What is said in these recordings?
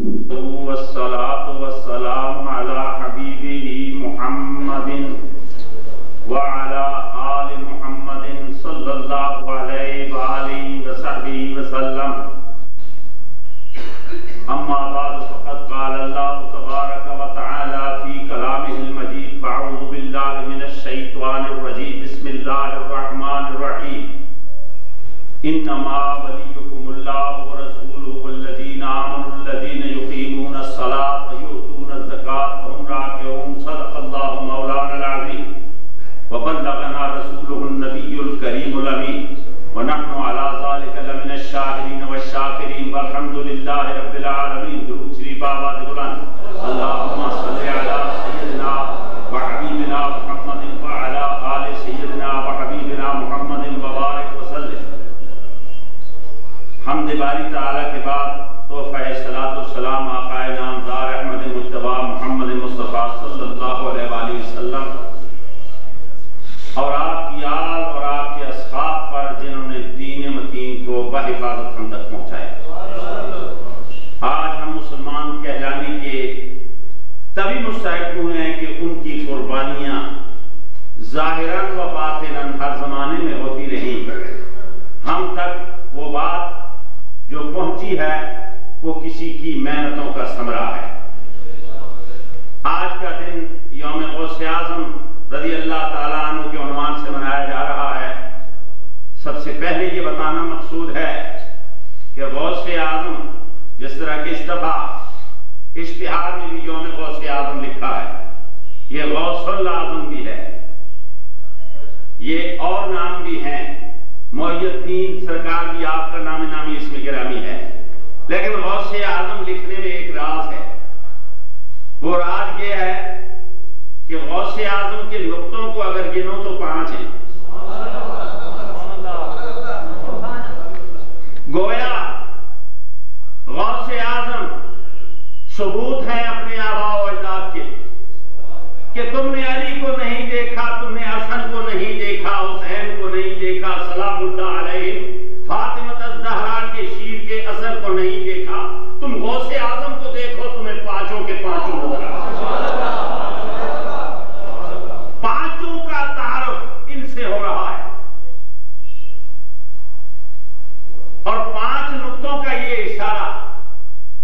والصلاة والسلام على حبيبه محمد وعلى آل محمد صلى الله عليه وآله وصحبه وسلم. أما بعد فقد قال الله تبارك وتعالى في كلامه المجيد فأعوذ بالله من الشيطان الرجيم بسم الله الرحمن الرحيم. إنما وليكم الله ورسوله والذين آمنوا الذين يقيمون الصلاة ويؤتون الزكاة وهم راكعون. صدق الله مولانا العظيم وبلغنا رسوله النبي الكريم الأمين ونحن على ذلك لمن الشاهدين والشاكرين والحمد لله رب العالمين. درود شریف آباد بلند. اللهم صل على سيدنا وحبيبنا محمد وعلى آل سيدنا وحبيبنا محمد وبارك وسلم. حمد باری تعالیٰ کے بعد تحفہ صلاۃ والسلام آقا نامدار احمد مجتبی محمد مصطفیٰ صلی اللہ علیہ وآلہ وسلم اور آپ کی آل اور آپ کے اصحاب پر جنہوں نے دین متین کو بحفاظت ہم تک پہنچایا. آج ہم مسلمان کہلانے کے تبھی مستحق ہوئے ہیں کہ ان کی قربانیاں ظاہراً و باطناً ہر زمانے میں ہوتی رہیں. ہم تک وہ بات جو پہنچی ہے وہ کسی کی محنتوں کا ثمرہ ہے. آج کا دن یوم غوث اعظم رضی اللہ تعالیٰ عنہ کے عنوان سے منایا جا رہا ہے. سب سے پہلے یہ بتانا مقصود ہے کہ غوث اعظم جس طرح کہ اس دفعہ اشتہار میں بھی یوم غوث اعظم لکھا ہے، یہ غوث الاعظم بھی ہے، یہ اور نام بھی ہیں. محی الدین سرکار بھی آپ کا نام نامی اس میں گرامی ہے، لیکن غوث اعظم لکھنے میں ایک راز ہے. وہ راز یہ ہے کہ غوث اعظم کے نقطوں کو اگر گنو تو 5 ہیں. گویا غوث اعظم ثبوت ہے اپنے آباء و اجداد کے کہ تم نے علی کو نہیں دیکھا، تم نے حسن کو نہیں دیکھا، حسین کو نہیں دیکھا، سلام اللہ علیہ، فاطمہ الزہرا کے شیر کے اثر کو نہیں دیکھا. تم غوث اعظم کو دیکھو، تمہیں 5 کے 5 نظر آئے. 5 کا تعارف ان سے ہو رہا ہے اور 5 نقطوں کا یہ اشارہ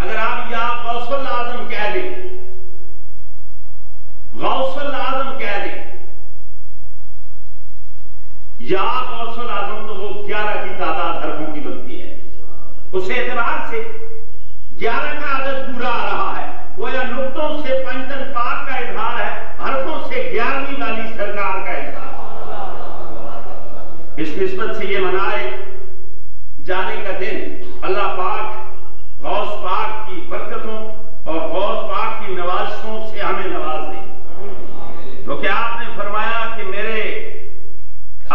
اگر آپ یا غوث الاعظم کہہ دیں، غوث الاعظم کہہ دیں یا غوث الاعظم، تو وہ 11 کی تعداد حرفوں کی بنتی ہے. اس اعتبار سے 11 کا عدد پورا آ رہا ہے. گویا نقطوں سے پنجتن پاک کا اظہار ہے، حرفوں سے 11ویں والی سرکار کا اظہار. اس نسبت سے یہ منائے جانے کا دن اللہ پاک غوث پاک کی برکتوں اور غوث پاک کی نوازشوں سے ہمیں نواز دے. کیونکہ آپ نے فرمایا کہ میرے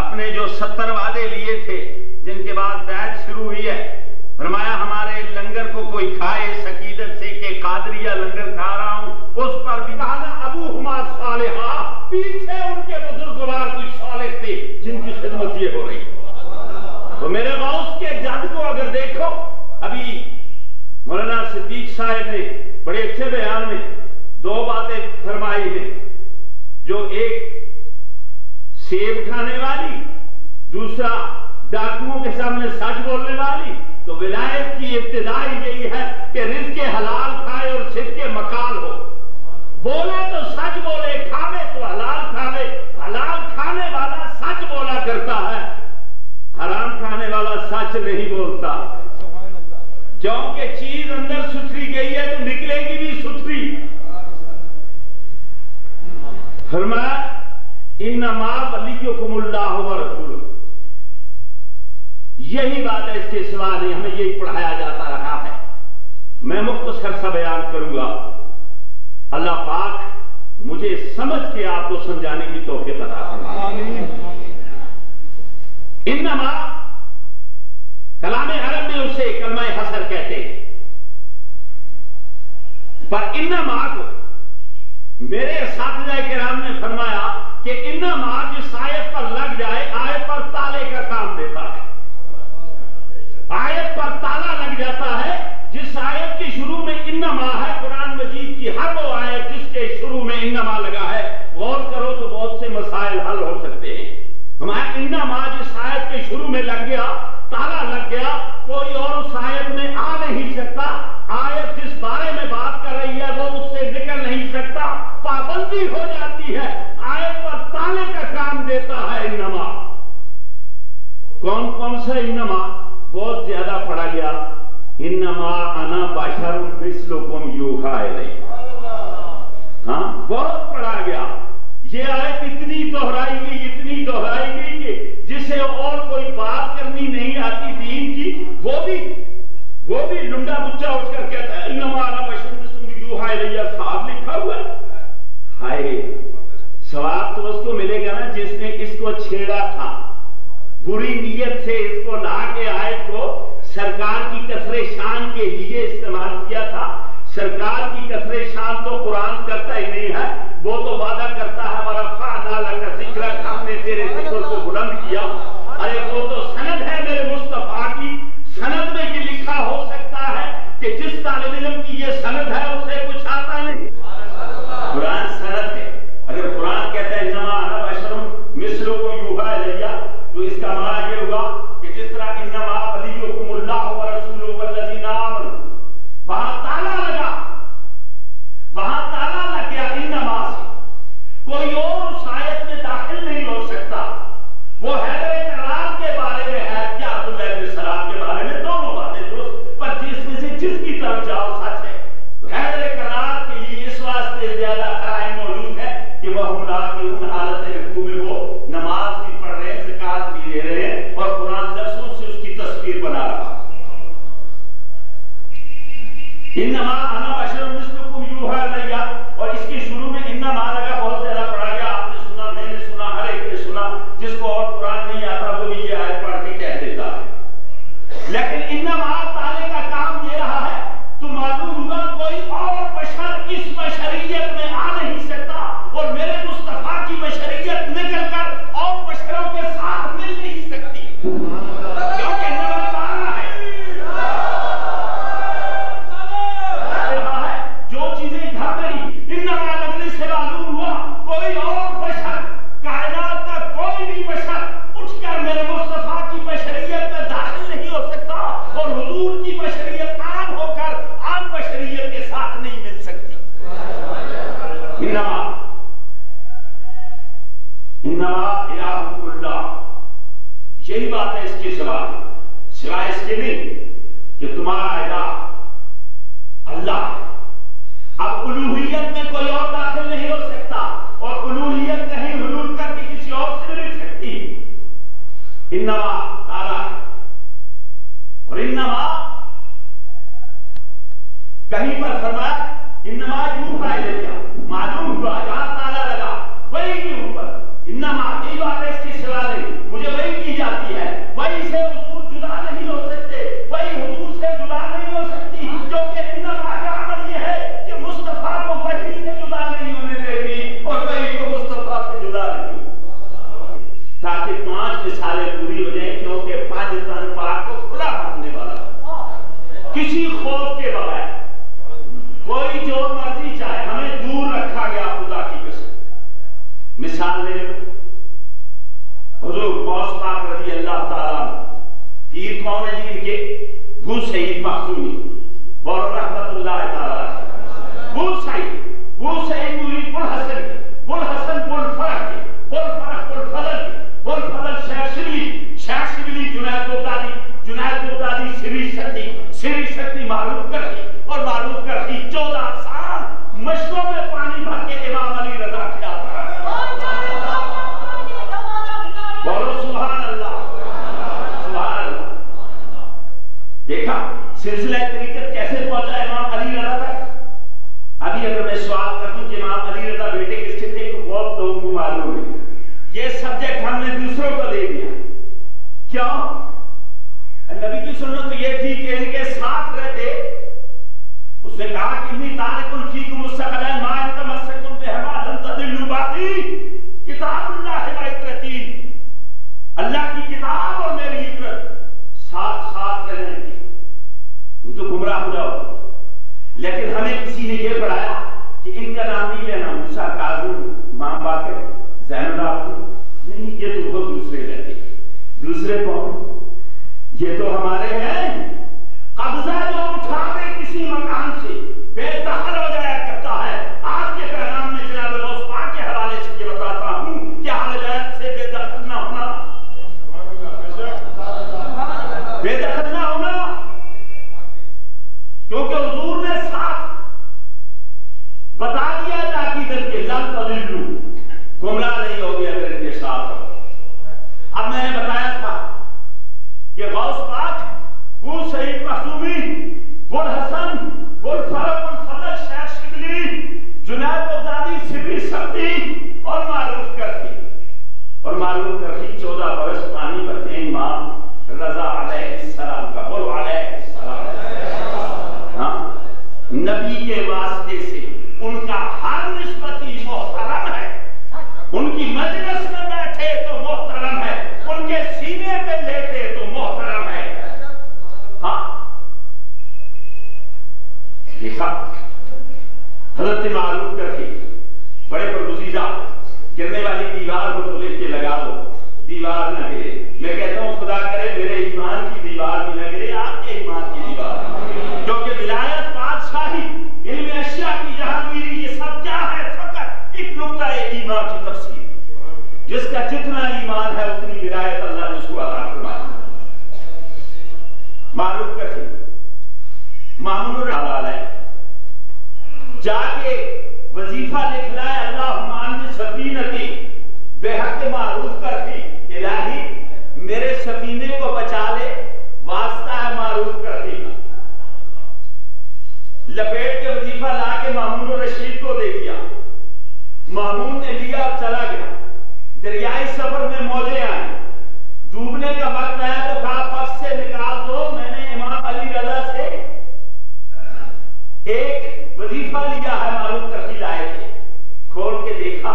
اپنے جو 70 وعدے لیے تھے جن کے بعد بیعت شروع ہوئی ہے، فرمایا ہمارے لنگر کو کوئی کھائے سکیدت سے کہ قادریہ لنگر کھا رہا ہوں، اس پر بھی کہا ابوہما صالحہ، پیچھے ان کے بزرگوار کوئی صالح تھے جن کی خدمت یہ ہو رہی. تو میرے غوث کے جد کو اگر دیکھو، ابھی مولانا صدیق صاحب نے بڑے اچھے بیان میں 2 باتیں فرمائی ہیں، جو ایک سیب کھانے والی، دوسرا ڈاکوؤں کے سامنے سچ بولنے والی. تو ولایت کی ابتدا یہی ہے کہ رزق حلال کھائے اور صدق مقال ہو. بولے تو سچ بولے، کھاوے تو حلال کھاوے. حلال کھانے والا سچ بولا کرتا ہے، حرام کھانے والا سچ نہیں بولتا. کیونکہ چیز اندر ستھری گئی ہے تو نکلے گی بھی ستھری. فرمایا انما ولیکم اللہ ورسولہ. یہی بات ہے، اس کے سوا نہیں. ہمیں یہی پڑھایا جاتا رہا ہے. میں مختصر سا بیان کروں گا. اللہ پاک مجھے سمجھ کے آپ کو سمجھانے کی توفیق عطا فرمائے. انما کلام عرب میں اسے کلمہ حسر کہتے ہیں، پر انما کو میرے اساتذہ کرام نے فرمایا کہ انما جس آیت پر لگ جائے آیت پر تالے کا کام دیتا ہے. آیت پر تالا لگ جاتا ہے. جس آیت کے شروع میں انما ہمارا انما جس آیت کے شروع میں لگ گیا، تالا لگ گیا، کوئی اور اس آیت میں آ نہیں سکتا. آیت جس بارے میں بات کر رہی ہے وہ اس سے نکل نہیں سکتا، پابندی ہو جاتی ہے. آیت پر تالے کا کام دیتا ہے انما. کون کون سا انما بہت زیادہ پڑھا گیا؟ انما انا بشر مثلکم یوحی الی. ہاں بہت پڑھا گیا. یہ آیت اتنی دہرائی گئی کہ جسے اور کوئی بات کرنی نہیں آتی دین کی، وہ بھی لنڈا بچہ اٹھ کر کہتا ہے انما انا بشر مثلکم یوحی الی. صاحب لکھا ہوا ہے. ہائے ثواب تو اس کو ملے گا نا جس نے اس کو چھیڑا تھا، بری نیت سے اس کو لا کے آیت کو سرکار کی کثر شان کے لیے استعمال کیا تھا. سرکار کی کثر شان تو قرآن کرتا ہی نہیں ہے، وہ تو وعدہ کرتا ہے وَرَفَعْنَا لَكَ ذِكْرَكَ، ہم نے تیرے ذکر کو بلند کیا. ارے وہ تو سند ہے میرے مصطفیٰ کی. سند میں یہ لکھا ہو سکتا ہے کہ جس طالب علم کی یہ سند ہے اسے کچھ آتا نہیں. قرآن سند ہے. اگر قرآن کہتا ہے انما انا بشر مثلکم یوحی الی، تو اس کا معنی یہ ہوا کہ جس طرح انما ولیکم اللہ ورسولہ والذین آمنوا، وہاں تالا لگ گیا انما سے. کوئی اور اس آیت میں داخل نہیں ہو سکتا. وہ حیدر کرار کے بارے میں ہے یا عبداللہ ابن سلام کے بارے میں، دونوں باتیں درست، پر جس میں سے جس کی طرف جاؤ سچ ہے. تو حیدر کرار کے لیے اس واسطے زیادہ قرائن موجود ہے کہ وہ ہملا کی ان حالت رکوع میں وہ نماز بھی پڑھ رہے ہیں، زکات بھی دے رہے ہیں، اور قرآن لفظوں سے اس کی تصویر بنا رہا. انما انا بشر مثلکم یوحی الی، اور اس کے شروع میں انما لگا، بہت زیادہ پڑھا گیا. آپ نے سنا، میں نے سنا، ہر ایک نے سنا. جس کو اور قرآن نہیں آتا وہ بھی یہ آیت پڑھ کے کہہ دیتا ہے. لیکن انما تالے کا کام دے رہا ہے تو معلوم ہوا کوئی اور بشر اس بشریت میں آ نہیں سکتا، اور میرے مصطفیٰ کی بشریت نکل کر اور بشروں کے ساتھ مل نہیں سکتی، کیونکہ انما تالا ہے. جو چیزیں گھر گئی انما لگنے سے معلوم ہوا کوئی اور بشر، کائنات کا کوئی بھی بشر اٹھ کر میرے مصطفیٰ کی بشریت میں داخل نہیں ہو سکتا، اور حضور کی بشریت عام ہو کر عام بشریت کے ساتھ نہیں مل سکتی. انما الہکم اللہ، یہی بات ہے اس کے سوائے اس کے نہیں کہ تمہارا الہ اللہ ہے. اب الوہیت میں کوئی اور داخل نہیں ہو سکتا، اور الوہیت کہیں حلول کر کے کسی اور سے نہیں سکتی. انما تعالیٰ ہے. اور انما کہیں پر فرمایا انما یوحی الی، معلوم ہوا جہاں تعالیٰ لگا وہی کے اوپر انما. یہی بات ہے اس کی سوا نہیں، مجھے وہی کی جاتی ہے. وہی سے حضور جدا نہیں ہو سکتے، وہی حضور سے جدا نہیں ہو سکتی، کیونکہ انما کا عمل یہ ہے کہ مصطفیٰ کو وحی سے جدا نہیں ہونے دے گی، اور وحی کو مصطفیٰ سے جدا نہیں، تاکہ 5 مثالیں پوری ہو جائیں. کیونکہ پاکستان پاک کو کھلا ماننے والا، کسی خوف کے بغیر، کوئی جو مرضی چاہے، ہمیں دور رکھا گیا خدا کی قسم. مثال لے لو، حضور غوث پاک رضی اللہ تعالیٰ پیر کون ہے جی؟ ان کے بو سعید مخزومی اور رحمت اللہ تعالیٰ. بو سعید مرید بلحسن کے، بلحسن بلفرح کے، بلفرح بلفضل کے، بلفضل شیخ شبلی جنید بغدادی سری شکتی معروف کرتی، اور معروف کرتی 14 سال مشکوں میں پانی بھر کے امام علی رضا کیا تھا. بولو سبحان اللہ، سبحان اللہ. دیکھا سلسلہ طریقت کیسے پہنچا امام علی رضا تک. ابھی اگر میں سوال کر دوں کہ امام علی رضا بیٹے کس کے تھے، تو بہت لوگوں کو معلوم ہے. یہ سبجیکٹ ہم نے دوسروں کو دے دیا. کیوں؟ نبی کی سنت تو یہ تھی کہ ان کے ساتھ رہتے. اس نے کہا کہ انی تارک فیکم مستقلا ما ان تمسکتم بہما لن تضلوا بعدی، کتاب اللہ و عترتی، اللہ کی کتاب اور میری عترت ساتھ رہنے کی، تم تو گمراہ ہو جاؤ. لیکن ہمیں کسی نے یہ پڑھایا کہ ان کا نام نہیں لینا، موسیٰ، کاظم، امام باقر، زین العابدین، نہیں، یہ تو بہت دوسرے یہ تو ہمارے ہیں. قبضہ جو اٹھا دے کسی مکان سے بے دخل ہو جایا کرتا ہے. آپ کے پیغام میں جناب غوث پاک کے حوالے سے یہ بتاتا ہوں کہ اہل بیت سے بے دخل نہ ہونا، بے دخل نہ ہونا، کیونکہ حضور نے ساتھ بتا دیا تاکید کے لن تضلوا، گمراہ نہیں ہوگی اگر ان کے ساتھ ہو. اب میں نے بتایا تھا کہ غوث پاک وہ سعید مخزومی، بل حسن، بل فرق، بل فضل، شیخ شبلی، جنید بغدادی، سبی سبتی اور معروف کرتی. اور معروف کرتی 14 برس پانی بھرتے امام رضا علیہ السلام کا. بولو علیہ السلام. ہاں، نبی کے واسطے سے ان کا ہر نسبتی محترم ہے. ان کی مجلس میں بیٹھے تو محترم ہے، ان کے سینے پہ لیٹے تو محترم ہے. ہاں دیکھا حضرت معروف کرتی بڑے پرگزیدہ، گرنے والی دیوار کو تو لکھ کے لگا دو، دیوار نہ گرے. میں کہتا ہوں خدا کرے میرے ایمان کی دیوار بھی نہ گرے، آپ کے ایمان کی دیوار. کیونکہ ولایت، بادشاہی، علم اشیاء کی جہانگیری، یہ سب کیا ہے؟ فقط ایک نقطہ ایمان کی تفسیر. جس کا جتنا ایمان ہے اتنی ولایت اللہ نے اس کو عطا فرمائی. معروف کرتی مامون الرحمن جا کے وظیفہ لکھ لائے، اللہم انجِ سفینتی بحق معروف کرتی. الہی میرے سفینے کو بچا لے، واسطہ ہے معروف کرتی کا. لپیٹ کے وظیفہ لا کے مامون الرشید کو دے دیا. مامون نے لیا اور چلا گیا. دریائی سفر میں موجیں آئیں، ڈوبنے کا وقت آیا تو کہا پس سے نکال دو. میں نے امام علی رضا سے ایک وظیفہ لیا ہے، معروف کرتی لائے تھے. کھول کے دیکھا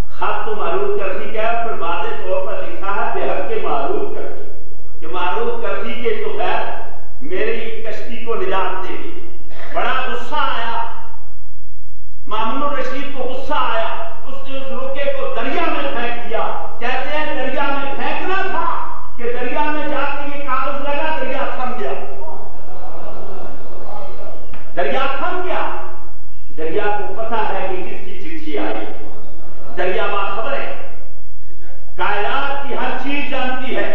خط تو معروف کرتی کیا ہے، پر واضح طور پر لکھا ہے بحق کے معروف کرتی، کہ معروف کرتی کے تو خیر میری کشتی کو نجات دے گی. بڑا غصہ آیا مامون الرشید کو، غصہ آیا. اس نے اس روکے کو دریا میں پھینک دیا. کہتے ہیں دریا میں پھینکنا تھا کہ دریا میں جا کے یہ کاغذ لگا، دریا تھم گیا. دریا تھم گیا. دریا کو پتا ہے کہ کس کی چٹھی آئی. دریا باخبر ہے، کائنات کی ہر چیز جانتی ہے،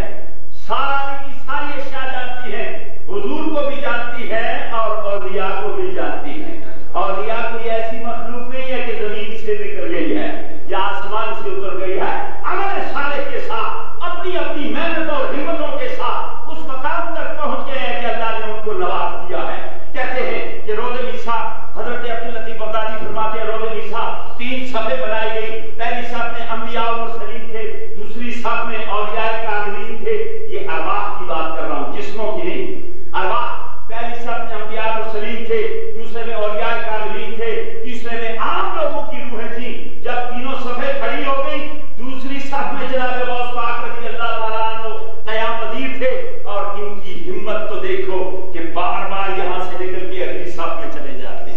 ساری کی ساری اشیاء جانتی ہے. حضور کو بھی جانتی ہے اور اولیاء کو بھی جانتی ہے. اولیاء کوئی ایسی مخلوق نہیں ہے کہ زمین سے نکل گئی ہے یا آسمان سے اتر گئی ہے. عمل صالح کے ساتھ، اپنی اپنی محنت اور ہمتوں کے ساتھ اس مقام تک پہنچ گئے ہیں کہ اللہ نے ان کو نواز دیا ہے. کہتے ہیں کہ روضہ میثاق، حضرت عبداللطیف بغدادی فرماتے ہیں روضہ میثاق 3 صفحے بنائی گئی. پہلی صف میں انبیاء و مرسلین تھے، دوسری صف میں اولیاء کاملین تھے. یہ ارواح کی بات کر رہا ہوں، جسموں کی نہیں. ارواح پہلی صف میں انبیاء و مرسلین تھے، دوسرے میں اولیاء کاملین تھے، تیسرے میں عام لوگوں کی روحیں تھیں. جب تینوں صفحے کھڑی ہو گئی، دوسری صف میں جناب غوث پاک رضی اللہ تعالیٰ عنہ قیام پذیر تھے. اور ان کی ہمت تو دیکھو کہ بار بار یہاں سے نکل کے اگلی صف میں چلے جاتے.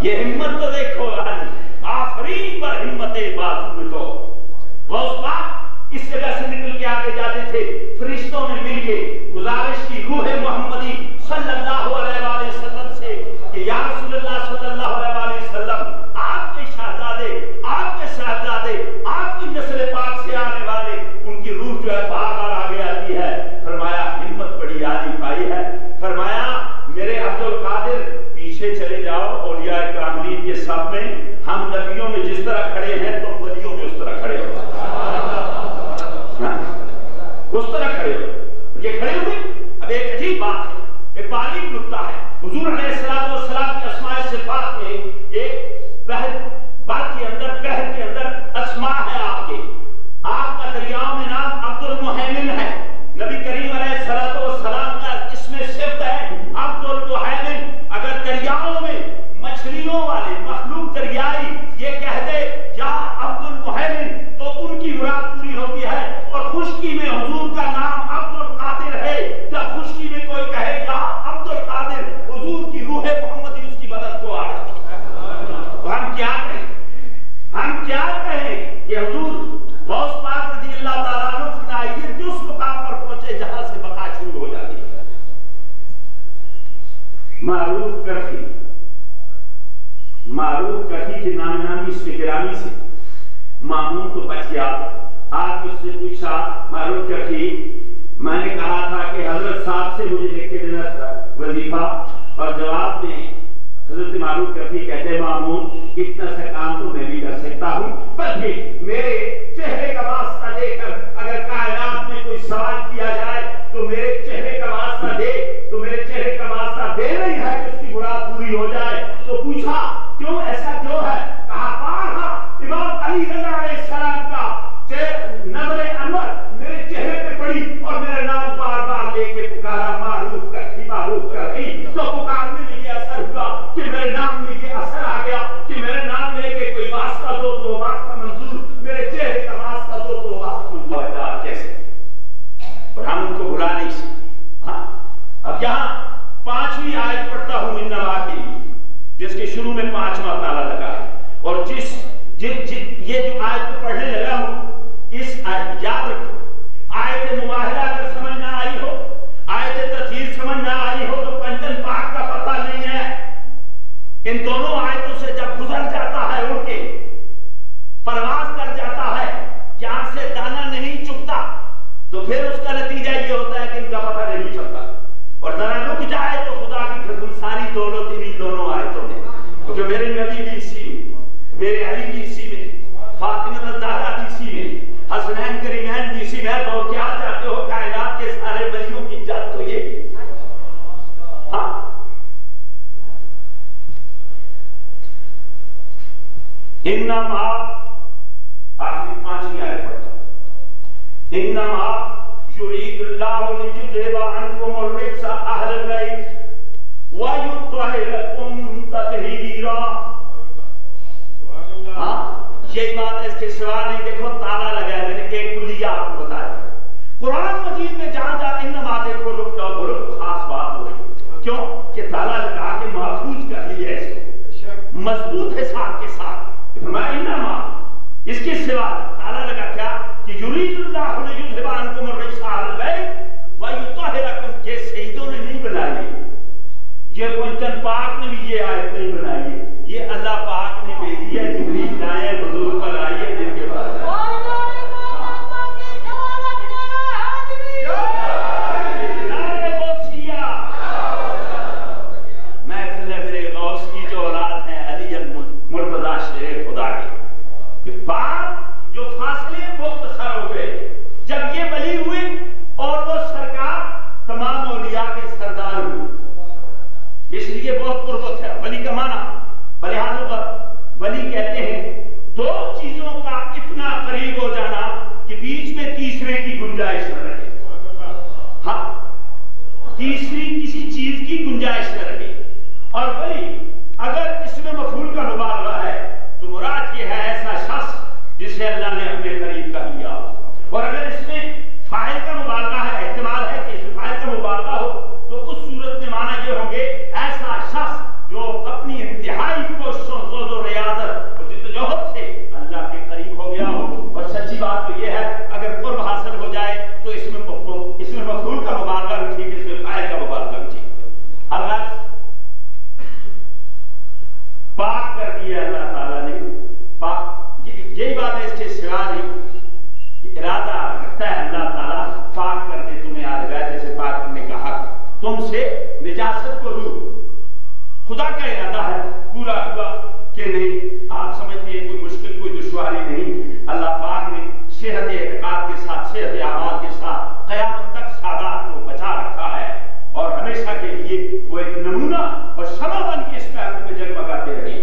یہ ہمت تو دیکھو، آفرین پر ہمت بازو تو. غوث پاک اس جگہ سے نکل کے آگے جاتے تھے. فرشتوں نے مل کے گزارش کی روح محمدی صلی اللہ علیہ وآلہ وسلم سے کہ یا رسول اللہ صلی اللہ علیہ وآلہ وسلم، آپ کے شہزادے، آپ کے شہزادے، آپ کی نسل پاک سے آنے والے، ان کی روح جو ہے بار بار آگے آتی ہے. فرمایا ہمت بڑی عالی پائی ہے. فرمایا میرے عبد القادر پیچھے چلے جاؤ اولیاء کاملین کے صف میں. ہم نبیوں میں جس طرح کھڑے ہیں تم ولیوں میں اس طرح کھڑے ہو، اس طرح کھڑے ہو. یہ کھڑے ہوئے. اب ایک عجیب بات ہے، ایک باریک نکتہ ہے. حضور علیہ السلام کے اسماء صفات میں ایک بحر کے اندر اسماء ہے آپ کے. آپ کا دریاؤں میں نام عبد المہیمن ہے. نبی کریم علیہ السلام کا اس میں صفت ہے عبد المہیمن. اگر دریاؤں میں مچھلیوں والے مخلوق دریائی یہ کہہ دے یا عبد المہیمن تو ان کی مراد پوری ہوتی ہے. اور خشکی میں حضور کا نام عبد القادر ہے. جب خشکی میں کوئی کہے معروف کٹھی کے نام نامی اس میں گرامی سے مامون تو بچ گیا. آج اس نے پوچھا معروف کٹھی میں نے کہا تھا کہ حضرت صاحب سے مجھے لکھ کے دینا تھا وظیفہ, اور جواب میں حضرت معروف کٹھی کہتے مامون اتنا سا کام تو میں بھی کر سکتا ہوں, بلکہ میرے چہرے کا واسطہ دے کر اگر کائنات میں کوئی سوال کیا جائے تو میرے چہرے کا واسطہ دے, تو میرے چہرے کا واسطہ دے نہیں ہے کہ اس کی مراد پوری ہو جائے. تو پوچھا کیوں, ایسا کیوں ہے؟ کہا بارہا امام علی رضا علیہ السلام کا نظر انور میرے چہرے پہ پڑی اور میرا نام بار بار لے کے پکارا معروف کٹھی معروف کٹھی, تو پکارنے میں یہ اثر ہوا کہ میرے نام میں یہ اثر آ گیا کہ میرے نام لے کے کوئی واسطہ دو تو واسطہ منظور, میرے چہرے کا واسطہ دو تو واسطہ منظور. کیسے؟ اور ہم ان کو بھلا نہیں سکتے. ہاں اب یہاں 5ویں آیت پڑھتا ہوں انما کے لیے, جس کے شروع میں 5واں تالا لگا ہے, اور یہ جو آیت پڑھنے لگا ہوں اس یاد رکھو, آیت مباہلہ اگر سمجھ نہ آئی ہو, آیت تطہیر سمجھ نہ آئی ہو تو پنجن پاک کا پتہ نہیں ہے. ان دونوں آیتوں سے جب گزر جاتا ہے اڑ کے پرواز کر جاتا ہے, یہاں سے دانا نہیں چکتا, تو پھر اس کا نتیجہ یہ ہوتا ہے کہ ان کا پتہ نہیں چلتا. اور ذرا رک جائے تو خدا کی قسم ساری دونوں آیتوں میں, کیونکہ میرے نبی بھی اسی میں, میرے علی بھی اسی میں, فاطمہ الزہرا بھی اسی میں, حسنین کریمین بھی اسی میں, تو کیا چاہتے ہو کائنات کے سارے ولیوں کی جد تو یہ. ہاں انما آخری 5ویں آیت پڑھتا ہوں, انما یرید اللہ لیذھب عنکم الرجس اہل البیت ویطہرکم تطہیرا. ہاں یہی بات ہے, اس کے سوا نہیں. دیکھو تالا لگا ہے, میں نے ایک کلیہ آپ کو بتایا. قرآن مجید میں جہاں جہاں انما دیکھو رک جاؤ بولو تو خاص بات ہو رہی, کیوں کہ تالا لگا کے محفوظ کر لیا اس کو, مضبوط ہے ساتھ کے ساتھ. فرمایا انما, اس کے سوا تالا لگا کیا کہ یرید اللہ لیذھب عنکم الرجس اہل البیت ویطہرکم, یہ سیدوں نے نہیں بنائی, یہ پنجن پاک نے بھی یہ آیت نہیں بنائی, یہ اللہ پاک نے بھیجی ہے. جبریل آئے حضور پر آئیے دن کے بعد محفل ہے میرے غوث کی جو اولاد ہے علی المرتضی شیر خدا کی. بات جو فاصلے مختصر ہو گئے جب یہ ولی ہوئے اور وہ سرکار تمام اولیاء کے سردار ہوئے, اس لیے بہت قربت ہے ولی کا معنی. بلحاظ ولی کہتے ہیں دو چیزوں کا اتنا قریب ہو جانا کہ بیچ میں تیسرے کی گنجائش نہ رہے. ہاں تیسری کسی چیز کی گنجائش نہ رہے. اور ولی اگر اس میں مفعول کا مبالغہ ہے تو مراد یہ ہے ایسا شخص جسے اللہ نے اپنے قریب کر لیا, اور اگر اس میں فاعل کا مبالغہ ہے, احتمال ہے کہ اس میں فاعل کا مبالغہ ہو, تو اس صورت میں معنی یہ ہوں گے ایسا شخص جو اپنی انتہائی کوششوں زود و ریاضت اور جدوجہد سے اللہ کے قریب ہو گیا ہو. اور سچی بات تو یہ ہے اگر قرب حاصل ہو جائے تو اس میں مفعول کا مبالغہ بھی ٹھیک, اس میں فاعل کا مبالغہ بھی ٹھیک. اگر پاک کر دیا اللہ تعالیٰ نے, پاک یہی بات ہے, اس کے سوا نہیں ارادہ رکھتا ہے اللہ تعالیٰ پاک کر دے تمہیں آل بیت, جیسے پاک کرنے کا حق تم سے نجاست کو دور. خدا کا ارادہ ہے پورا ہوا کہ نہیں. آپ سمجھتے ہیں کوئی مشکل کوئی دشواری نہیں, اللہ پاک نے صحت اعتقاد کے ساتھ صحت اعمال کے ساتھ قیامت تک سادات کو بچا رکھا ہے, اور ہمیشہ کے لیے وہ ایک نمونہ اور شمع بن کے اس پہ میں جگمگاتے رہے.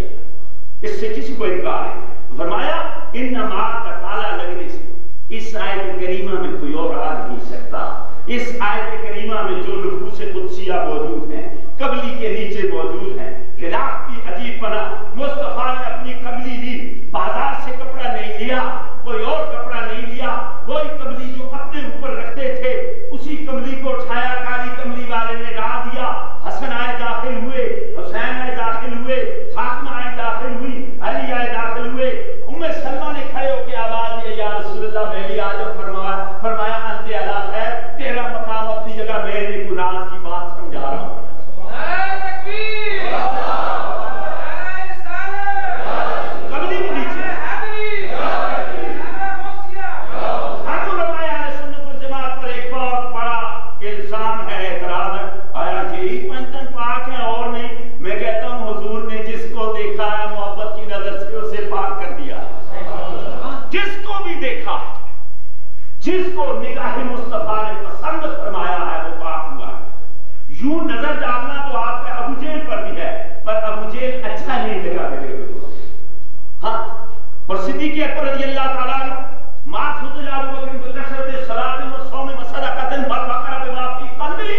اس سے کسی کو انکار ہے. فرمایا انما کا تالا لگنے سے اس آیت کریمہ میں کوئی اور آ نہیں سکتا. اس آیت کریمہ میں جو نفوس قدسیہ موجود ہیں, قبلی کے نیچے موجود ہیں, خلاف کی عجیب بنا. مصطفیٰ نے اپنی قبلی لی, بازار سے کپڑا نہیں لیا, کوئی اور کپڑا نہیں لیا, وہی قبلی جو اپنے اوپر رکھتے تھے اسی قبلی کو اٹھایا, کالی قبلی والے نے ڈال دیا. حسن آئے داخل ہوئے, حسین آئے داخل ہوئے, فاطمہ آئے داخل ہوئی, علی آئے داخل ہوئے. ام سلمہ نے کھڑے ہو کے آواز دی یا رسول اللہ میں بھی آ جاؤ. فرمایا انت علی خیر, تیرا مقام اپنی جگہ, میں نے گناہ کی بات سمجھا رہا ہوں. جس کو نگاہ مصطفیٰ نے پسند فرمایا ہے وہ پاک ہوا ہے. یوں نظر ڈالنا تو آپ کا ابو جہل پر بھی ہے، پر ابو جہل اچھا نہیں لگا میرے کو. ہاں، اور صدیق اکبر رضی اللہ تعالیٰ عنہ ما فضل ابو بکر بکثرت الصلاۃ والصوم وصدقۃ بل وقر بما فی قلبی.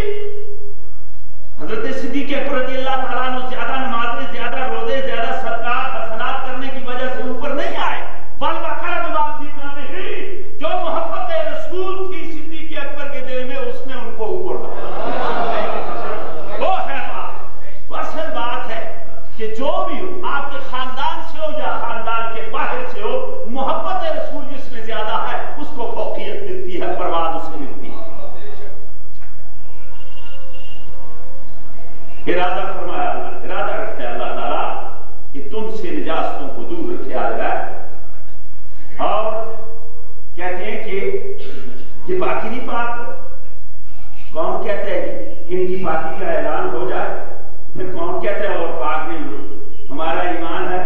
حضرت صدیق اکبر رضی اللہ تعالیٰ عنہ زیادہ نمازیں، زیادہ روزے، زیادہ صدقات حسنات کرنے کی وجہ سے اوپر نہیں آئے، بل وقر بما فی قلبی. جو محبت رسول تھی صدیق اکبر کے دل میں، اس نے ان کو اوپر لایا. وہ ہے بات. اصل بات ہے کہ جو بھی ہو، آپ کے خاندان سے ہو یا خاندان کے باہر سے ہو، محبت رسول جس میں زیادہ ہے اس کو فوقیت ملتی ہے، پرواز اسے ملتی ہے. ارادہ فرمایا اللہ، ارادہ رکھتا ہے اللہ تعالیٰ کہ تم سے نجاستوں کو دور رکھے آ رہا ہے. اور کہتے ہیں کہ یہ پاکی نہیں پاک. کون کہتا ہے ان کی پاکی کا اعلان ہو جائے، پھر کون کہتا ہے اور پاک نہیں ہو؟ ہمارا ایمان ہے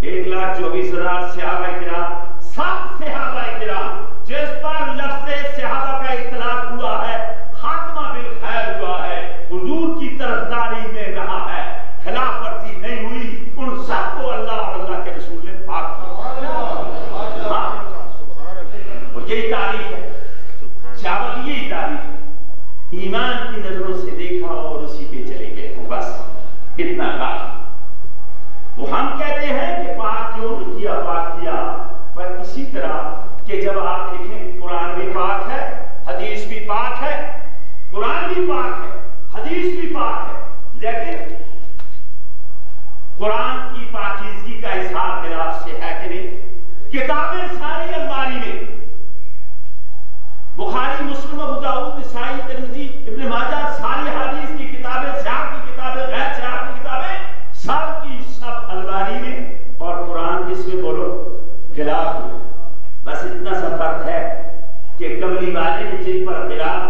1,24,000 صحابہ کرام، سب صحابہ کرام جس پر لفظ صحابہ کا اطلاق ہوا ہے، خاتمہ بالخیر ہوا ہے، حضور کی طرفداری میں رہا ہے، خلاف ورزی نہیں ہوئی، ان سب کو اللہ اور اللہ کے رسول نے پاک کیا. ہاں، اور یہی تعریف ہے صحابہ کی، یہی تعریف ہے. ایمان کی نظروں سے دیکھا اور اسی پہ چلے گئے، بس اتنا کافی. تو ہم کہتے ہیں کہ پاک کیوں نہیں کیا، پاک کیا. پر اسی طرح کہ جب آپ دیکھیں قرآن بھی پاک ہے، حدیث بھی پاک ہے، قرآن بھی پاک ہے، حدیث بھی پاک ہے، لیکن قرآن کی پاکیزگی کا اظہار خلاف سے ہے کہ نہیں؟ کتابیں ساری الماری میں، بخاری، مسلم، ابو داؤد، نسائی، ترمذی، ابن ماجہ، ساری حدیث کی کتابیں، سیاق کی کتابیں، غیر سیاق کی کتابیں، سب کی سب الماری میں، اور قرآن جس میں بولو خلاف میں. بس اتنا سا فرق ہے کہ قبلی والے نے جن پر خلاف